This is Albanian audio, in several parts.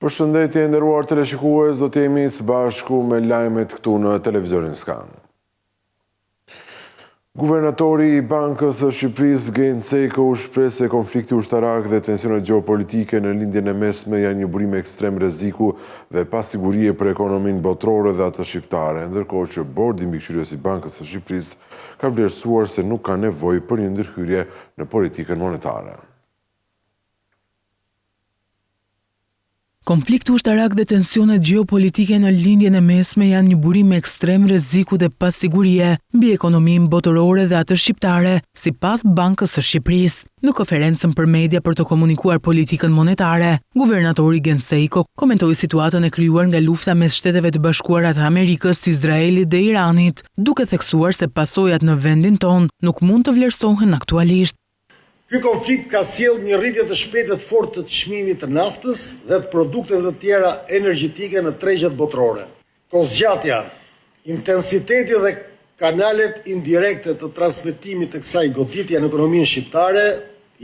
Përshëndetje nderuar teleshikues, do të jemi së bashku me lajmet këtu në televizionin Skan. Guvernatori i Bankës së Shqipërisë Gen Seko u shpreh se konflikti ushtarak dhe tensionet gjeopolitike në lindjen e mesme janë një burim ekstrem rreziku dhe pasigurie për ekonominë botërore dhe atë shqiptare, ndërkohë që Bordi Mbikëqyrës i Bankës së Shqipërisë ka vlerësuar se nuk ka nevojë për një ndërhyrje në politikën monetare. Konflikti ushtarak dhe tensionet gjeopolitike në lindjen e mesme janë një burim ekstrem rreziku dhe pasigurie mbi ekonominë botërore dhe atë shqiptare, sipas Bankës së Shqipërisë. Në konferencën për media për të komunikuar politikën monetare, guvernatori Gen Seko komentoi situatën e krijuar nga lufta mes Shteteve të Bashkuara të Amerikës, Izraelit dhe Iranit, duke theksuar se pasojat në vendin tonë nuk mund të vlerësohen aktualisht. Ky konflikt ka sjellë një rritje të shpejtë të fortë të çmimit të naftës dhe të produkteve të tjera energjetike në tregjet botërore. Kozgjatja, intensiteti dhe kanalet indirekte të transmetimit të kësaj goditje në ekonominë shqiptare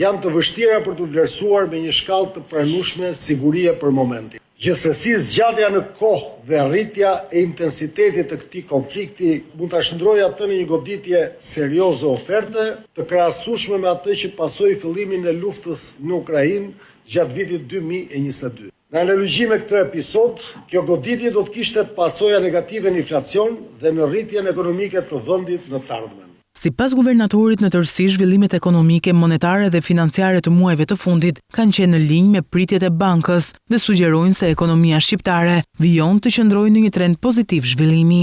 janë të vështira për të vlerësuar me një shkallë të pranueshme sigurie për momentin. Gjithsesi, zgjatja në kohë dhe rritja e intensitetit të këtij konflikti mund ta shndrojë atë në një goditje serioze oferte, të krahasueshme me atë që pasoi fillimin e luftës në Ukrainë gjatë vitit 2022. Në analogji me këtë episod, kjo goditje do të kishte pasoja negative në inflacion dhe në rritjen ekonomike të vendit në të ardhmen. Sipas guvernatorit, në tërësi zhvillimet ekonomike, monetare dhe financiare të muajve të fundit kanë qenë në linjë me pritjet e bankës dhe sugjerojnë se ekonomia shqiptare vijon të qëndrojë në një trend pozitiv zhvillimi.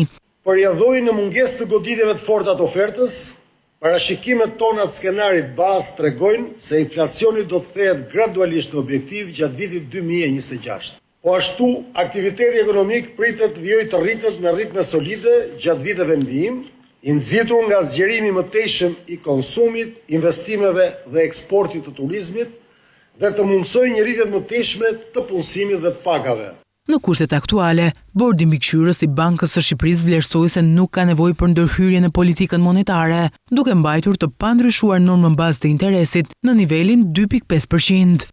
Përjedhojnë në mungesë të goditjeve të forta të ofertës, parashikimet tona të skenarit bazë tregojnë se inflacioni do të kthehet gradualisht në objektiv gjatë vitit 2026. Po ashtu, aktiviteti ekonomik pritet të vijojë të rritet me ritme solide gjatë viteve në vijim, i nxitur nga zgjerimi i mëtejshëm i konsumit, investimeve dhe eksportit të turizmit dhe të mundsojë një rritje të mëtejshme të punësimit dhe të pagave. Në kushtet aktuale, Bordi Mbikëqyrës i Bankës së Shqipërisë vlerësoi se nuk ka nevojë për ndërhyrje në politikën monetare, duke mbajtur të pandryshuar normën bazë të interesit në nivelin 2.5%.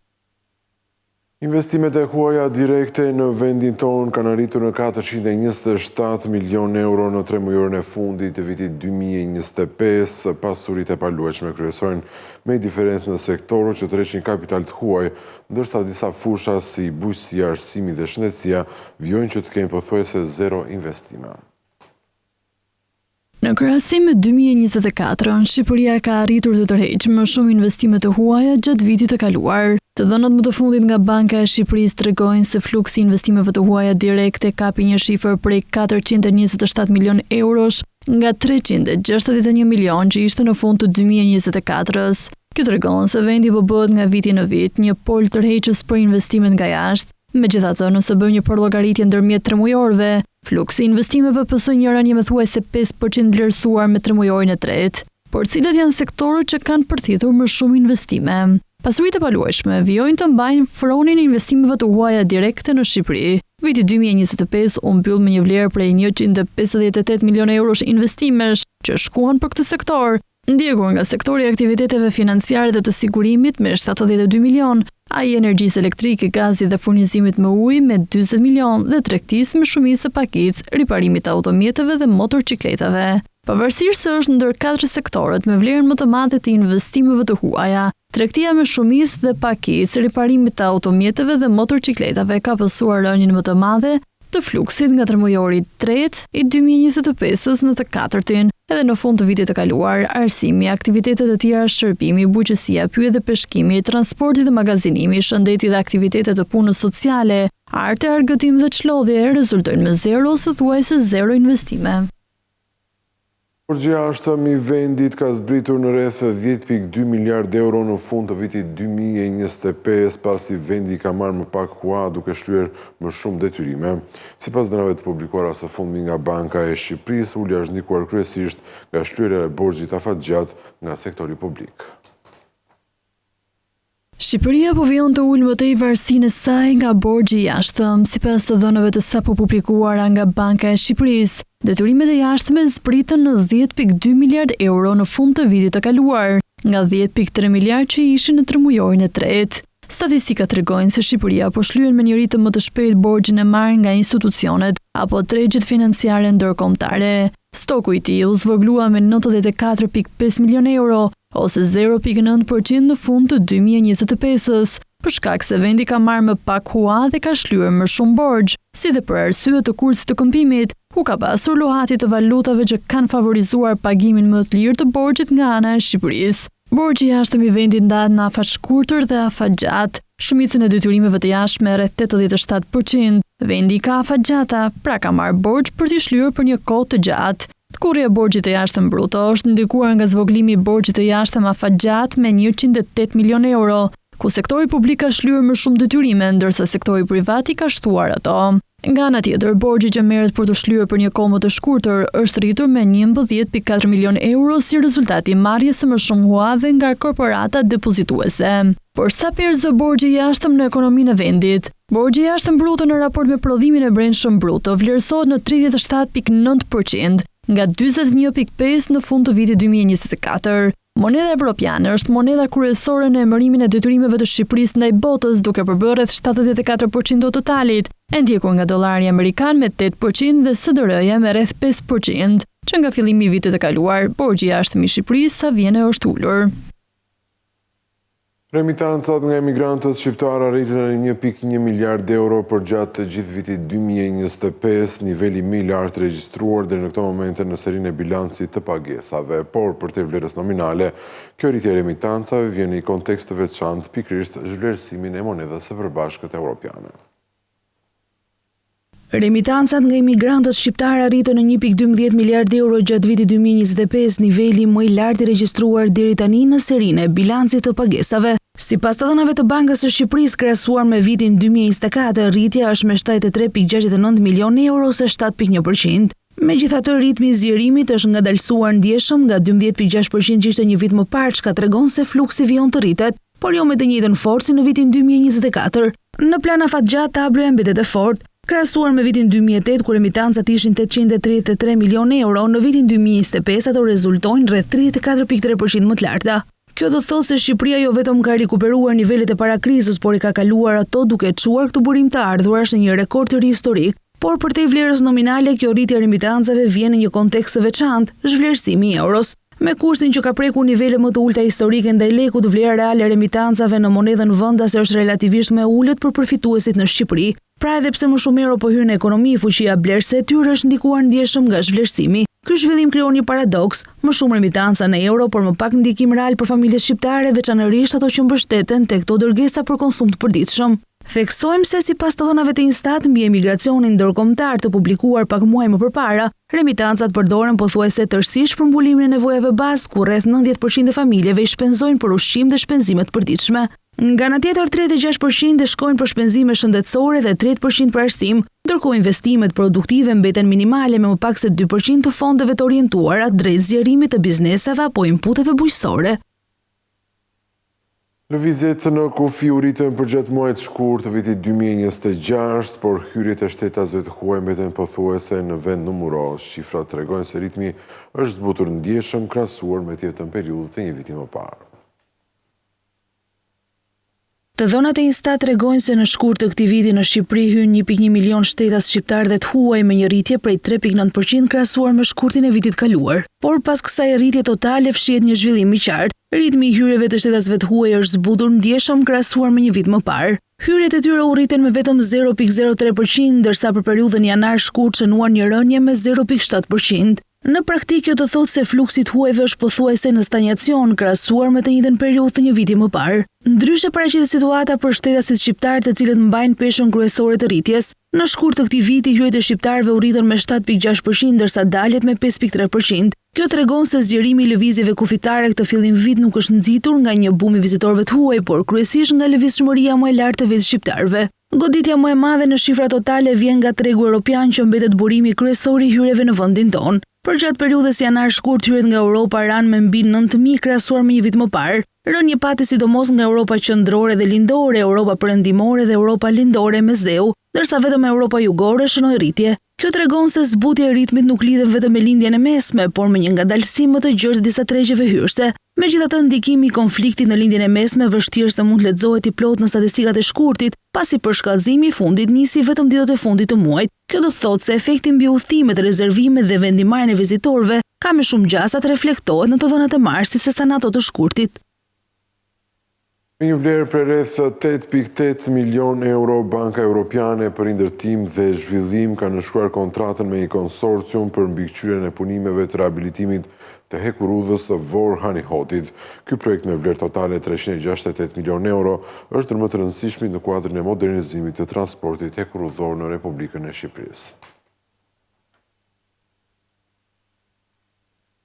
Investimet e huaja direkte në vendin tonë kanë arritur në 427 milion euro në 3 muajorën e fundit të vitit 2025, pasurit e paluajtshme kryesojnë me diferencë në sektorët që tërheqin kapital të huaj, ndërsa disa fusha si bujqësia, arsimi dhe shëndetësia vijojnë që të kenë pothuajse zero investime. Në krahasim me 2024, Shqipëria ka arritur të tërheqë më shumë investime të huaja gjatë vitit të kaluar. Të dhënat më të fundit nga Banka e Shqipërisë tregojnë se fluksi i investimeve të huaja direkte kapi një shifër prej 427 milion eurosh nga 361 milion që ishte në fund të 2024-s. Kjo tregon se vendi po bëhet nga viti në vit një pol tërheqës për investimet nga jashtë. Megjithatë, nëse bëjmë një përllogëritje ndërmjet 3 muajorëve, fluksi i investimeve PS njëra një pothuajse 5% vlerësuar me 3 muajorin e tretë. Por cilat janë sektorët që kanë përthithur më shumë investime? Pasuritë e paluajtshme vijojnë të mbajnë fronin e investimeve të huaja direkte në Shqipëri. Viti 2025 u mbyll me një vlerë prej 158 milion eurosh investimesh që shkuan për këtë sektor, ndjekur nga sektori i aktiviteteve financiare dhe të sigurimit me 72 milion, ai energjisë elektrike, gazit dhe furnizimit me ujë me 40 milion dhe tregtisë me shumicë së pakicë, riparimit të automjeteve dhe motorcikletave. Pavarësisht se është ndër 4 sektorët me vlerën më të madhe të investimeve të huaja, tregtia me shumicë dhe pakicë, riparimit të automjeteve dhe motorcikletave ka pasur rënien më të madhe të fluksit nga tremujori 3 i 2025-s në të 4-tin, edhe në fund të vitit të kaluar, arsimi, aktivitetet të tjera shërbimi, bujqësia, pyetje dhe peshkimi, transporti dhe magazinimi, shëndeti dhe aktivitetet të punës sociale, arte, argëtim dhe çlodhje rezultojnë me zero ose thuajse zero investime. Borxhi jashtëm i vendit ka zbritur në rreth 10.2 miliard euro në fund të vitit 2025, pasi vendi ka marrë më pak hua duke shlyer më shumë detyrime. Sipas dhënave të publikuara së fundmi nga Banka e Shqipërisë, ulja është ndikuar kryesisht nga shlyerja e borxhit afatgjat nga sektori publik. Shqipëria po vijon të ulë më tej varësinë e saj nga borxhi i jashtëm, sipas të dhënave të sapo publikuara nga Banka e Shqipërisë. Detyrimet e jashtme zbritën në 10.2 miliard euro në fund të vitit të kaluar, nga 10.3 miliard që ishin në tremujorin e tretë. Statistikat tregojnë se Shqipëria po shlyen me një ritëm më të shpejt borxhin e marrë nga institucionet apo tregjet financiare ndërkombëtare. Stoku i tij u zvogëlua me 94.5 milionë euro ose 0.9% në fund të 2025-s, për shkak se vendi ka marrë më pak hua dhe ka shlyer më shumë borxh, si dhe për arsye të kursit të këmbimit, ku ka pasur lohati të valutave që kanë favorizuar pagimin më të lirë të borxhit nga ana e Shqipërisë. Borxhi i jashtëm i vendit ndahet në afat shkurtër dhe afat gjatë. Shumicën e detyrimeve të jashtme rreth 87%. Vendi ka afat gjata, pra ka marrë borxh për t'i shlyer për një kohë të gjatë. Kurrja e borxhit të jashtëm bruto është ndikuar nga zvogëlimi i borxhit të jashtëm afat gjatë me 108 milionë euro, ku sektori publik ka shlyer më shumë detyrime, ndërsa sektori privat i ka shtuar ato. Nga ana tjetër, borxhi që merret për të shlyer për një kohë më të shkurtër është rritur me 11.4 milionë euro si rezultat i marrjes së më shumë huave nga korporatat depozituese. Por sa perzë borxhi i jashtëm në ekonominë e vendit? Borxhi i jashtëm bruto në raport me prodhimin e brendshëm bruto vlerësohet në 37.9%, nga 41.5 në fund të vitit 2024. Moneda evropiane është moneda kryesore në emërimin e detyrimeve të Shqipërisë ndaj botës, duke përbërë rreth 74% të totalit, e ndjekur nga dollari amerikan me 8% dhe SDR-ja me rreth 5%, që nga fillimi i vitit të kaluar, borxhi i jashtëm i Shqipërisë sa vjen është ulur. Remitancat nga emigrantët shqiptar arritën në 1.1 miliard euro për gjatë të gjithë vitit 2025, niveli më i lartë regjistruar deri në këtë moment në serinë e bilancit të pagesave, por për të vlerës nominale, kjo rritje e remitancave vjen në kontekst të veçantë pikërisht zhvlerësimin e monedhës së përbashkët evropiane. Remitancat nga imigrantët shqiptar arritën në 1.12 miliard euro gjatë vitit 2025, niveli më i lartë i regjistruar deri tani në serinë e bilancit të pagesave. Sipas të dhënave të Bankës së Shqipërisë krahasuar me vitin 2024, rritja është me 73.69 milionë euro ose 7.1%. Megjithatë, ritmi i zgjerimit është ngadalësuar ndjeshëm nga 12.6% që ishte një vit më parë, çka tregon se fluksi vijon të rritet, por jo me të njëjtën forcë në vitin 2024. Në plan afatgjat, tabloja mbetet e fortë. Krahasuar me vitin 2008, kur emitancat ishin 833 milionë euro, në vitin 2025 ato rezultojnë rreth 34.3% më të larta. Kjo do thotë se Shqipëria jo vetëm ka rikuperuar nivelet e parakrizës, por i ka kaluar ato duke çuar këtë burim të ardhurash në një rekord të ri historik. Por për te vlerës nominale, kjo rritje e remitancave vjen në një kontekst të veçantë, zhvlerësimi i euros. Me kursin që ka prekur nivele më të ulta historike ndaj lekut, vlera reale e remitancave në monedhën vendase është relativisht më e ulët për përfituesit në Shqipëri. Pra edhe pse më shumë euro po hyn në ekonomi, fuqia blerëse e tyre është ndikuar ndjeshëm nga zhvlerësimi. Ky zhvillim krijon një paradoks, më shumë remitanca në euro, por më pak ndikim real për familjet shqiptare, veçanërisht ato që mbështeten tek këto dërgesa për konsum të përditshëm. Theksojmë se sipas të dhënave të Instat mbi emigracionin ndërkombëtar të publikuar pak muaj më përpara, remitancat përdoren pothuajse tërësisht për mbulimin e nevojave bazë, ku rreth 90% e familjeve i shpenzojnë për ushqim dhe shpenzime të përditshme. Nga ana tjetër 36% shkojnë për shpenzime shëndetësore dhe 30% për arsim, ndërkohë investimet produktive mbeten minimale me më pak se 2% të fondeve të orientuara drejt zgjerimit të bizneseve apo inputeve bujqësore. Lëvizjet në kufi u rritën për gjatë muajit të shkurtë të vitit 2026, por hyrjet e shtetasve të huaj mbeten pothuajse në vend numëros. Shifrat tregojnë se ritmi është zbutur ndjeshëm krahasuar me të njëjtën periudhë të një viti më parë. Të dhënat e Instat tregojnë se në shkurt të këtij viti në Shqipëri hyn 1.1 milion shtetas shqiptar dhe të huaj me një rritje prej 3.9% krahasuar me shkurtin e vitit kaluar. Por pas kësaj rritje totale fshihet një zhvillim i qartë. Ritmi i hyrjeve të shtetasve të huaj është zbutur ndjeshëm krahasuar me një vit më parë. Hyrjet e tyre u rriten me vetëm 0.03%, ndërsa për periudhën janar-shkurt shënuan një rënje me 0.7%. Në praktikë kjo do thotë se fluksi i huajve është pothuajse në stagnacion krahasuar me të njëjtën periudhë të një viti më parë. Ndryshe paraqitet situata për shtetasit shqiptar të cilët mbajnë peshën kryesore të rritjes. Në shkurt të këtij viti hyrjet e shqiptarëve u rritën me 7.6%, ndërsa daljet me 5.3%. Kjo tregon se zgjerimi i lëvizjeve kufitare këtë fillim vit nuk është nxitur nga një bum i vizitorëve të huaj, por kryesisht nga lëvizshmëria më e lartë e vizit shqiptarëve. Goditja më e madhe në shifra totale vjen nga tregu europian që mbetet burimi kryesor i hyrjeve në vendin tonë. Për gjatë periudhës janar-shkurt hyrjet nga Europa ranë me mbi 9.000 krahasuar me një vit më parë. Rënje pati sidomos nga Europa qendrore dhe lindore, Europa perëndimore dhe Europa lindore e mesdheu, ndërsa vetëm Europa jugore shënoi rritje. Kjo tregon se zbutja e ritmit nuk lidhet vetëm me lindjen e mesme, por me një ngadalësi më të gjerë të disa tregjeve hyrëse. Megjithatë, ndikimi i konfliktit në lindjen e mesme vështirë se mund lexohet i plot në statistikat e shkurtit, pasi përshkallëzimi i fundit nisi vetëm ditët e fundit të muajit. Kjo do të thotë se efekti mbi udhëtimet, rezervimet dhe vendimarrjen e vizitorëve ka më shumë gjasa të reflektohet në të dhënat e marsit sesa në ato të shkurtit. Me një vlerë për rreth 8.8 milion euro, Banka Evropiane për Ndërtim dhe Zhvillim ka nënshkruar kontratën me një konsorcium për mbikëqyrjen e punimeve të rehabilitimit të hekurudhës së Vor-Hanihotit. Ky projekt me vlerë totale 368 milion euro është më të rëndësishmi në kuadrin e modernizimit të transportit hekurudhor në Republikën e Shqipërisë.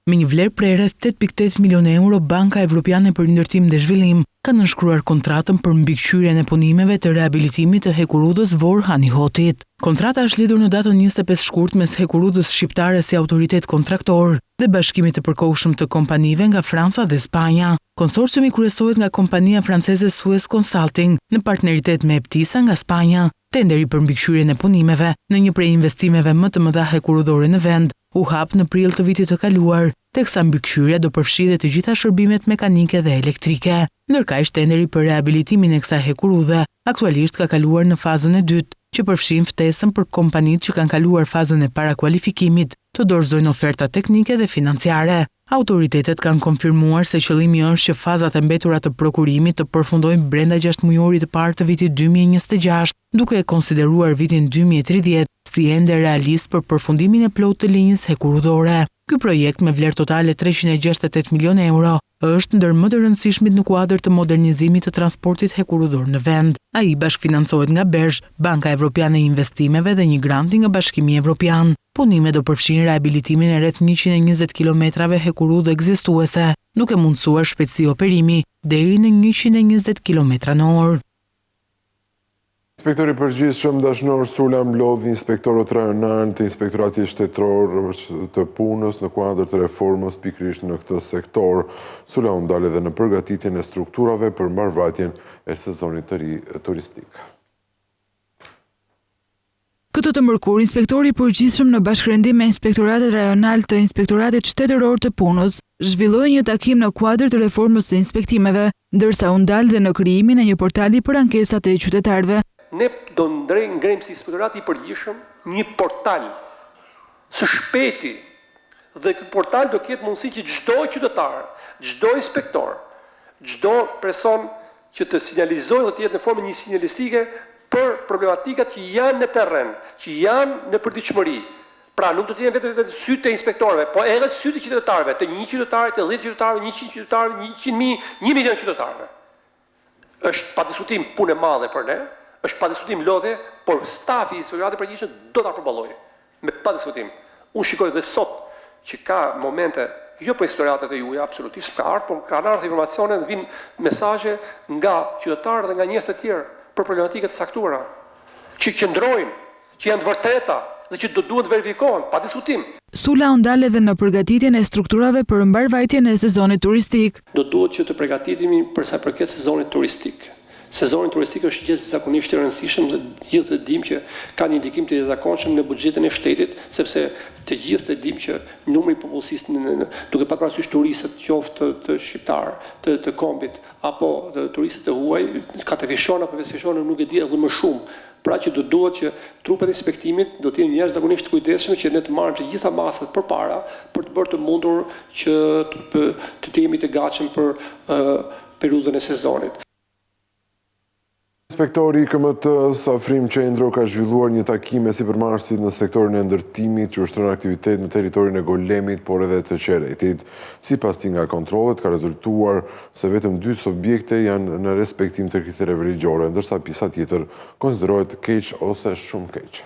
Me një vlerë prej rreth 8.8 milion euro, Banka Evropiane për Ndërtim dhe Zhvillim ka nënshkruar kontratën për mbikëqyrjen e punimeve të rehabilitimit të hekurudhës Vor-Hanihotit. Kontrata është lidhur në datën 25 shkurt mes hekurudhës shqiptare si autoritet kontraktor dhe bashkimit të përkohshëm të kompanive nga Franca dhe Spanja. Konsorciumi kryesohet nga kompania franceze Suez Consulting në partneritet me Eptisa nga Spanja. Tenderi për mbikëqyrjen e punimeve në një prej investimeve më të mëdha hekurudhore në vend u hap në prill të vitit të kaluar, teksa mbikëqyrja do përfshijë të gjitha shërbimet mekanike dhe elektrike. Ndërkaq tenderi për rehabilitimin e kësaj hekurudhe aktualisht ka kaluar në fazën e dytë, që përfshin ftesën për kompanitë që kanë kaluar fazën e parakualifikimit të dorëzojnë oferta teknike dhe financiare. Autoritetet kanë konfirmuar se qëllimi është që fazat e mbetura të prokurimit të përfundojnë brenda 6 mujorit të parë të vitit 2026, duke e konsideruar vitin 2030 si ende realist për përfundimin e plotë të linjës hekurudhore. Ky projekt me vlerë totale 368 milion euro është ndër më të rëndësishmit në kuadër të modernizimit të transportit hekurudhor në vend. Ai bashkëfinancohet nga BERSH, Banka Evropiane e Investimeve dhe një granti nga Bashkimi Evropian. Punimet do përfshin rehabilitimin e rreth 120 kilometrave hekurudhë ekzistuese, duke mundësuar shpejtësi operimi deri në 120 km/h. Inspektori përgjithshëm dashnor Sula mlodhi inspektorët rajonal të Inspektoratit Shtetëror të Punës në kuadër të reformës pikërisht në këtë sektor. Sula u ndal edhe në përgatitjen e strukturave për mbarvajtjen e sezonit të ri turistik. Këtë të mërkur, inspektori përgjithshëm në bashkërendim me Inspektoratet Rajonal të Inspektoratit Shtetëror të Punës zhvilloi një takim në kuadër të reformës së inspektimeve, ndërsa u ndal dhe në krijimin e një portali për ankesat e qytetarëve. Ne do ngrejmë si Inspektorati i Përgjithshëm një portal së shpejti dhe ky portal do ketë mundësi që çdo qytetar, çdo inspektor, çdo person që të sinjalizojë dhe të jetë në formë një sinjalistike për problematikat që janë në terren, që janë në përditshmëri. Pra nuk do të jenë vetëm sytë e inspektorëve, po edhe sytë e qytetarëve, të 1 qytetari, të 10 qytetarëve, 100 qytetarëve, 100.000, 1 milion qytetarëve. Është pa diskutim punë e madhe për ne, është pa diskutim lodhe, por stafi i Inspektoratit Përgjithshëm do ta përballojë. Me pa diskutim. Unë shikoj dhe sot që ka momente, jo për inspektoratet e juaja absolutisht ka ardhur, por kanë ardhur informacione dhe vinë mesazhe nga qytetarë dhe nga njerëz të tjerë për problematika të saktuara, që qëndrojnë, që janë të vërteta dhe që do duhet verifikohen, pa diskutim. Sula u ndal edhe në përgatitjen e strukturave për mbarvajtjen e sezonit turistik. Do duhet që të përgatitemi për sa përket sezonit turistik. Sezoni turistik është jashtëzakonisht i rëndësishëm dhe gjithë e dimë që ka një ndikim të jashtëzakonshëm në buxhetin e shtetit, sepse të gjithë e dimë që numri i popullsisë duke pasur parasysh turistët qoftë të shqiptar, të kombit apo të turistët e huaj, katefishon apo pesfishon nuk e di edhe më shumë. Pra që do duhet që trupet e inspektimit do të jenë jashtëzakonisht të kujdesshëm që ne të marrim të gjitha masat përpara për të bërë të mundur që të jemi të gatshëm për periudhën e sezonit. Inspektori i KMT-s Afrim Qendro ka zhvilluar një takim me sipërmarrësit në sektorin e ndërtimit që ushtron aktivitet në territorin e Golemit, por edhe të Qeretit. Sipas tij nga kontrollet ka rezultuar se vetëm 2 subjekte janë në respektim të kritereve ligjore, ndërsa pjesa tjetër konsiderohet keq ose shumë keq.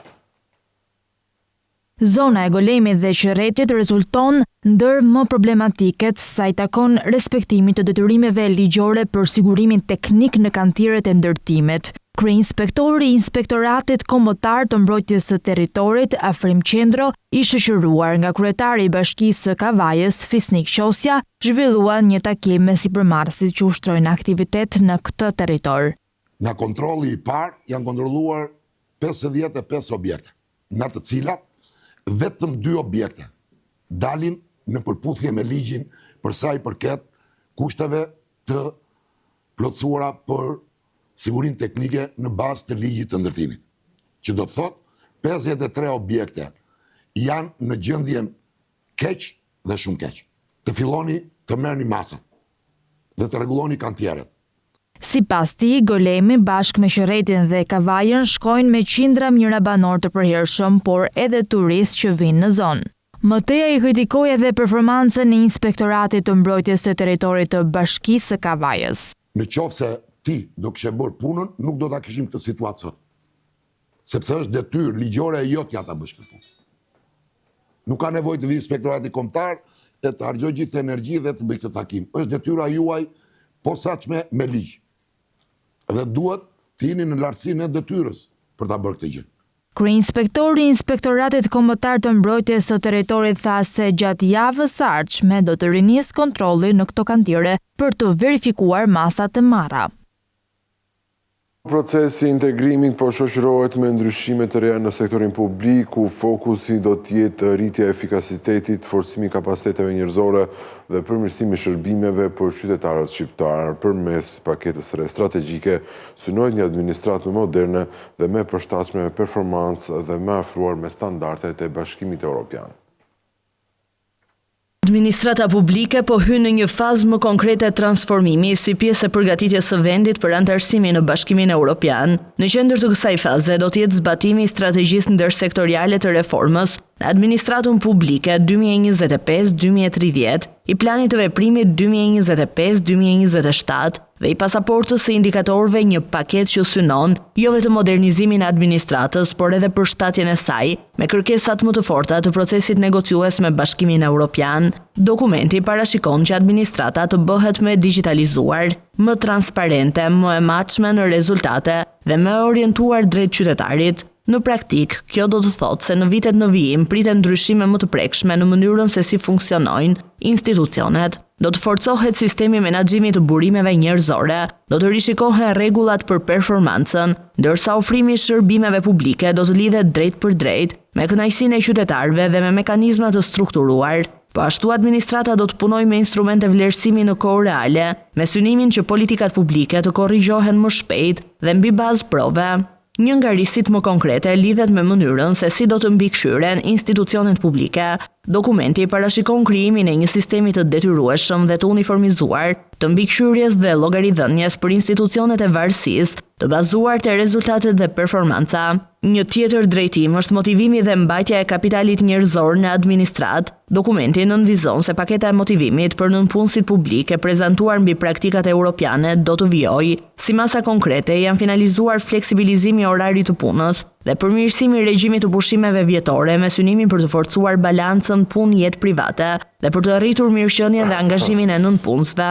Zona e Golemit dhe Qeretit rezulton ndër më problematiket sa i takon respektimit të detyrimeve ligjore për sigurimin teknik në kantiret e ndërtimit. Kryeinspektori i Inspektoratit Kombëtar të Mbrojtjes së Territorit, Afrim Qendro, i shoqëruar nga kryetari i Bashkisë së Kavajës, Fisnik Qosja, zhvilluan një takim me sipërmarrësit që ushtrojnë aktivitet në këtë territor. Nga kontrolli i parë janë kontrolluar 55 objekte, në të cilat vetëm 2 objekte dalin në përputhje me ligjin për sa i përket kushteve të plotësuara për sigurinë teknike në bazë të ligjit të ndërtimit. Që do të thotë 53 objekte janë në gjendjen keq dhe shumë keq. Të filloni të merrni masat dhe të rregulloni kantierët. Sipas tij, golemi bashkë me Qerretin dhe Kavajën shkojnë me qindra mijëra banor të përhershëm, por edhe turistë që vinë në zonë. Mëteja i kritikoi edhe performancën e Inspektoratit të Mbrojtjes së Territorit të Bashkisë së Kavajës. Në qoftë se ti do kishe bërë punën, nuk do ta kishim këtë situatë sot. Sepse është detyrë ligjore e jotja ta bësh këtë punë. Nuk ka nevojë të vi Inspektorati Kombëtar e të harxhoj gjithë energji dhe të bëj këtë takim. Është detyra juaj posaçme me ligj. Dhe duhet të jeni në lartësinë e detyrës për ta bërë këtë gjë. Kryeinspektori i Inspektoratit Kombëtar të Mbrojtjes së Territorit tha se gjatë javës së ardhshme do të rinisë kontrolli në këto kantiere për të verifikuar masat e marra. Procesi i integrimit po shoqërohet me ndryshime të reja në sektorin publik, ku fokusi do të jetë rritja e efikasitetit, forcimi i kapaciteteve njerëzore dhe përmirësimi i shërbimeve për qytetarët shqiptar. Përmes paketës së re strategjike, synohet një administratë më moderne dhe më përshtatshme me performancë dhe më afruar me standardet e Bashkimit Evropian. Administrata publike po hyn në një fazë më konkrete transformimi si pjesë e përgatitjes së vendit për anëtarësimin në Bashkimin Evropian. Në qendër të kësaj faze do të jetë zbatimi i strategjisë ndërsektoriale të reformës në administratën publike 2025-2030, i planit të veprimit 2025-2027 dhe i pasaportës së indikatorëve, një paket që synon jo vetëm modernizimin e administratës, por edhe përshtatjen e saj me kërkesat më të forta të procesit negociues me Bashkimin Evropian. Dokumenti parashikon që administrata të bëhet më digitalizuar, më transparente, më e matshme në rezultate dhe më orientuar drejt qytetarit. Në praktik, kjo do të thotë se në vitet në vijim priten ndryshime më të prekshme në mënyrën se si funksionojnë institucionet. Do të forcohet sistemi menaxhimit të burimeve njerëzore, do të rishikohen rregullat për performancën, ndërsa ofrimi i shërbimeve publike do të lidhet drejt për drejt me kënaqësinë e qytetarëve dhe me mekanizma të strukturuar. Po ashtu administrata do të punojë me instrumente vlerësimi në kohë reale, me synimin që politikat publike të korrigjohen më shpejt dhe mbi bazë prove. Një nga ristit më konkrete lidhet me mënyrën se si do të mbikëqyren institucionet publike. Dokumenti parashikon krijimin e një sistemi të detyrueshëm dhe të uniformizuar të mbikëqyrjes dhe llogaridhënies për institucionet e varësisë, të bazuar te rezultatet dhe performanca. Një tjetër drejtim është motivimi dhe mbajtja e kapitalit njerëzor në administrat. Dokumenti nënvizon se paketa e motivimit për nënpunësit publik e prezantuar mbi praktikat europiane do të vijojë. Si masa konkrete janë finalizuar fleksibilizimi i orarit të punës dhe përmirësimi i regjimit të pushimeve vjetore me synimin për të forcuar balancën punë-jetë private dhe për të arritur mirëqenien dhe angazhimin e nënpunësve.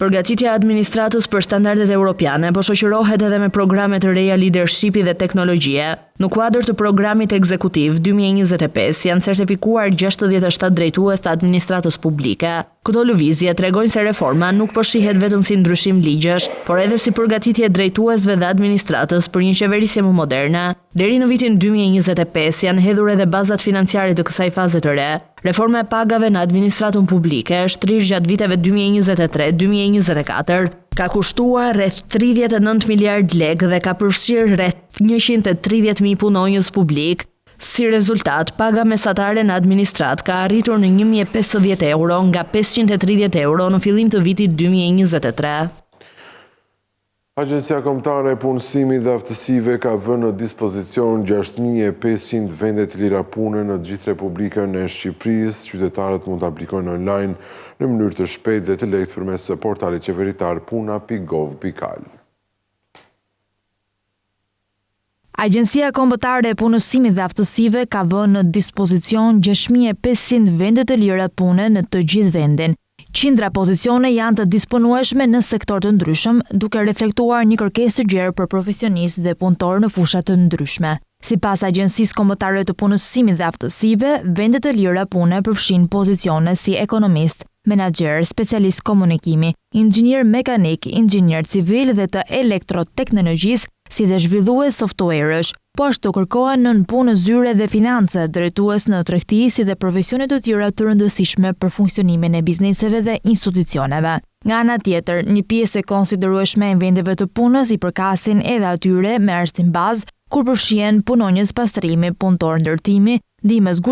Përgatitja e administratës për standardet europiane po shoqërohet edhe me programe të reja leadershipi dhe teknologjie. Në kuadër të programit ekzekutiv 2025 janë certifikuar 67 drejtues të administratës publike. Këto lëvizje tregojnë se reforma nuk po shihet vetëm si ndryshim ligjesh, por edhe si përgatitje drejtuesve dhe administratës për një qeverisje më moderne. Deri në vitin 2025 janë hedhur edhe bazat financiare të kësaj faze të re. Reforma e pagave në administratën publike është rrish gjatë viteve 2023-2024. Ka kushtuar rreth 39 miliard lekë dhe ka përfshirë rreth 130.000 punonjës publik. Si rezultat, paga mesatare në administrat ka arritur në 1.050 euro nga 530 euro në fillim të vitit 2023. Agjencia Kombëtare e Punësimit dhe Aftësive ka vënë në dispozicion 6.500 vende të lira pune në gjithë Republikën e Shqipërisë. Qytetarët mund të aplikojnë online në mënyrë të shpejtë dhe të lehtë përmes portalit qeveritar puna.gov.al. Agjencia Kombëtare e Punësimit dhe Aftësive ka vënë në dispozicion 6.500 vende të lira pune në të gjithë vendin. Qindra pozicione janë të disponueshme në sektor të ndryshëm, duke reflektuar një kërkesë të gjerë për profesionistë dhe punëtorë në fusha të ndryshme. Sipas Agjencisë Kombëtare të Punësimit dhe Aftësive, vendet e lira pune përfshin pozicione si ekonomist, menaxher, specialist komunikimi, inxhinier mekanik, inxhinier civil dhe të elektroteknologjisë, si dhe zhvillues softwaresh, po ashtu kërkohen nën punë zyre dhe finance, drejtues në tregti si dhe profesione të tjera të rëndësishme për funksionimin e bizneseve dhe institucioneve. Nga ana tjetër, një pjesë e konsiderueshme e vendeve të punës i përkasin edhe atyre me arsim bazë, kur përfshihen punonjës pastrimi, punëtor ndërtimi, ndihmës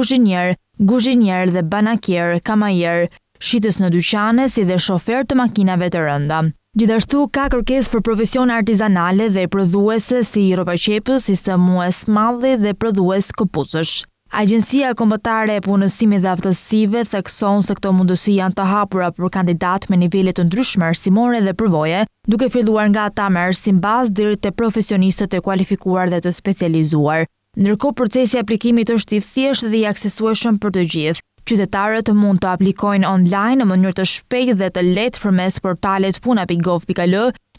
guzhinier dhe banakier, kamajer, shitës në dyqane si dhe shofer të makinave të rënda. Gjithashtu ka kërkesë për profesione artizanale dhe prodhuese si rroba qepës, sistemues malli dhe prodhues këpucësh. Agjencia Kombëtare e Punësimit dhe Aftësive thekson se këto mundësi janë të hapura për kandidatë me nivele të ndryshme arsimore dhe përvoje, duke filluar nga ata me arsim bazë deri te profesionistët e kualifikuar dhe të specializuar. Ndërkohë procesi i aplikimit është i thjeshtë dhe i aksesueshëm për të gjithë. Qytetarët mund të aplikojnë online në mënyrë të shpejtë dhe të lehtë përmes portalit puna.gov.al,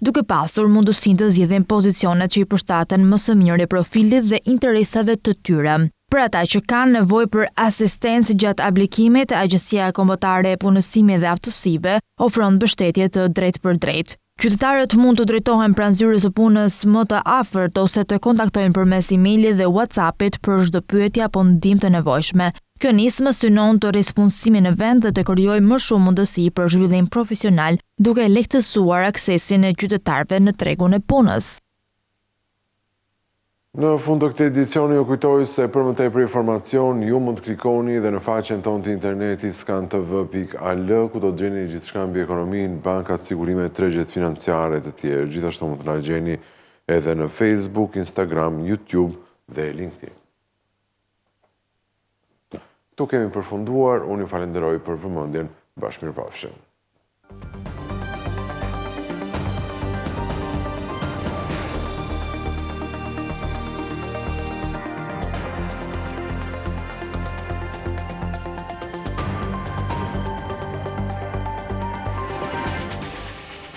duke pasur mundësinë të zgjidhin pozicionet që i përshtaten më së miri profilit dhe interesave të tyre. Për ata që kanë nevojë për asistencë gjatë aplikimit, Agjencia Kombëtare e Punësimit dhe Aftësive ofron mbështetje të drejtë për drejtë. Qytetarët mund të drejtohen pranë zyrës së punës më të afërt ose të kontaktojnë përmes emailit dhe WhatsAppit për çdo pyetje apo ndihmë të nevojshme. Kjo nismë synon të rrisë punësimin në vend dhe të krijojë më shumë mundësi për zhvillim profesional, duke lehtësuar aksesin e qytetarëve në tregun e punës. Në fund të këtij edicioni ju kujtoj se për më tepër informacion ju mund të klikoni edhe në faqen tonë të internetit skantv.al, ku do të gjeni gjithçka mbi ekonominë, bankat, sigurimet, tregjet financiare të tjerë. Gjithashtu mund të na gjeni edhe në Facebook, Instagram, YouTube dhe LinkedIn. Tu kemi përfunduar, unë ju falenderoj për vëmendjen. Bashkëmirëpafshim.